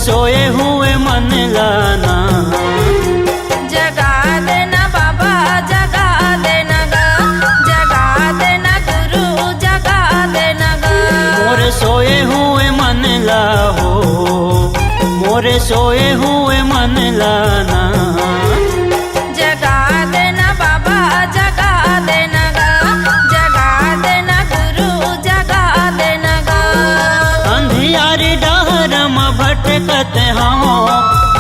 सोए हुए मन लाना। जगा देना बाबा जगा देना गा, जगा देना गुरु जगा देना गा। मोरे सोए हुए मन लाहो, मोरे सोए हुए मन लाना। जगा देना बाबा जगा देना गा, जगा देना गुरु जगा देना गा। अंधियारी डहर में भटकत हूँ,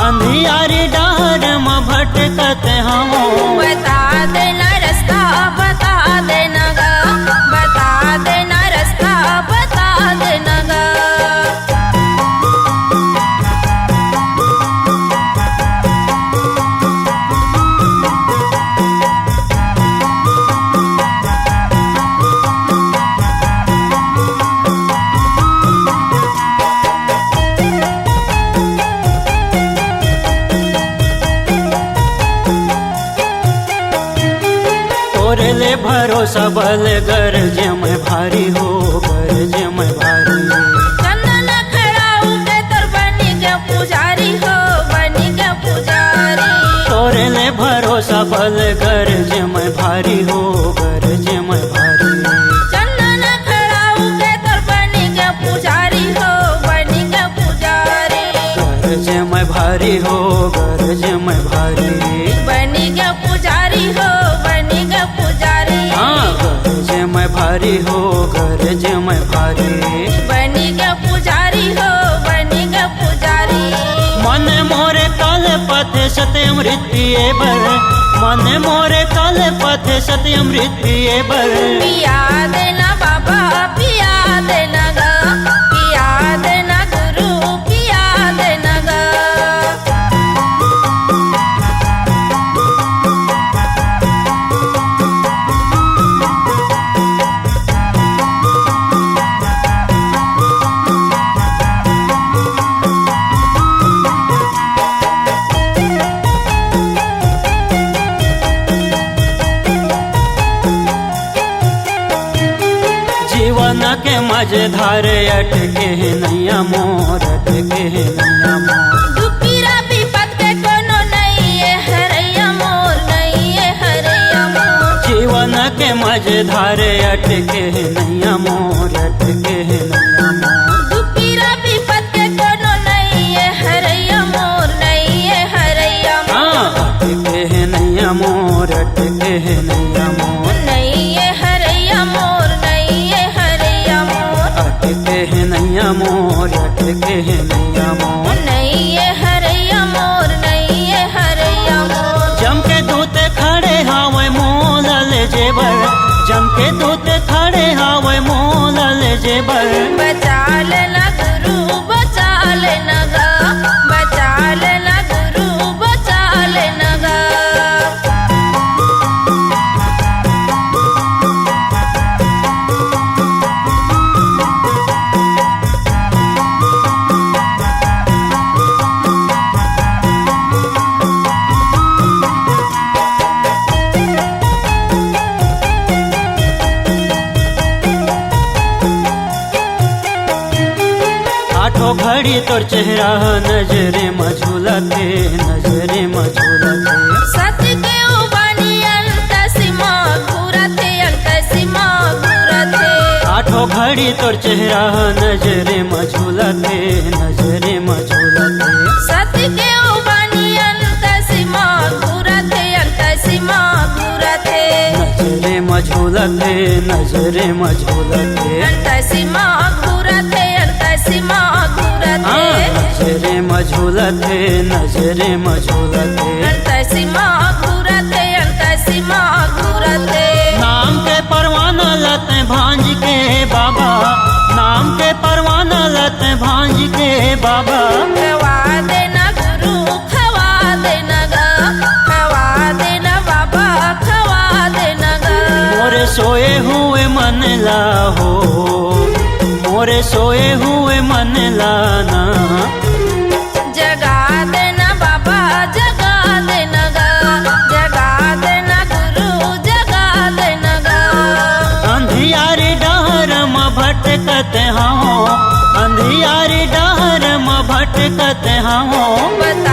अंधियारी डहर में भटकत हूँ। बता देना रास्ता बता देना गा, बता देना रास्ता बता देना गा। तोरे ले भरोसा बल गरजे में भारी हो, गरजे में भारी। चंदन खड़ाऊ के तोर बनी के पुजारी हो, बनी के पुजारी। तोरे ले भरोसा बल गरजे में भारी हो, गरजे में भारी। चंदन खड़ाऊ के तोर बनी के पुजारी हो, बनी के पुजारी। गरजे में भारी हो, गरजे में भारी। बनी के पुजारी हो, बनी के पुजारी। हाँ गरजे में भारी हो, गरजे में भारी। बनी के पुजारी हो, बनी के पुजारी। मन मोरे काल पथ सत्य मृत्यु बर, मन मोरे काल पथ सत्य मृत्यु बर। पिया देना बाबा पिया देना गा, पिया देना गुरु पिया देना गा। जीवन के मझधार अटके नैया मोर, अटके नैया मोर। दुपीरा विपत के कोनो नहीं है हरैया मोर, नहीं है हरैया मोर। जीवन के मझधार अटके नैया मोर, अटके नैया मोर। दुपीरा विपत के कोनो नहीं है हरैया मोर, नहीं है हरैया मोर। अटके नैया मोर, अटके नैया मोर। नहीं है हरैया मोर, नहीं है हरैया मोर। अटके नैया मोर, अटके नैया मोर। नहीं है हरैया मोर, नहीं है हरैया मोर। जम के दूत खड़े हावे मोलल जेबर, जम के दूत खड़े हावे मोलल जेबर। बचा लेना गुरु बचा लेना गा, बचा लेना गुरु बचा लेना गा। आठों घड़ी तोर चेहरा नजरे मझुलते, नजरे मझुलते। सत्य के उबानी अंत सीमा घूरते, अंत सीमा घूरते। आठों घड़ी तोर चेहरा नजरे मझुलते, नजरे मझुलते। सत्य के उबानी अंत सीमा घूरते, अंत सीमा घूरते। नजरे मझुलते, नजरे मझुलते। अंत सीमा घूरते, अंत सीमा घूरते। नजरे मझुलते, नजरे मझुलते। अंत सीमा घूरते, अंत सीमा घूरते। नाम के परवाना लत भांज के बाबा, नाम के परवाना लत भांज के बाबा। खवा देना गुरु खवा देना गा, खवा देना बाबा खवा देना गा। मोरे सोए हुए मन लाहो, मोरे सोए हुए मन लाना। जगा देना बाबा जगा देना गा, जगा देना गुरु जगा देना गा। अंधियारी डहर में भटकत हूँ, अंधियारी डहर में भटकत करते हाँ बता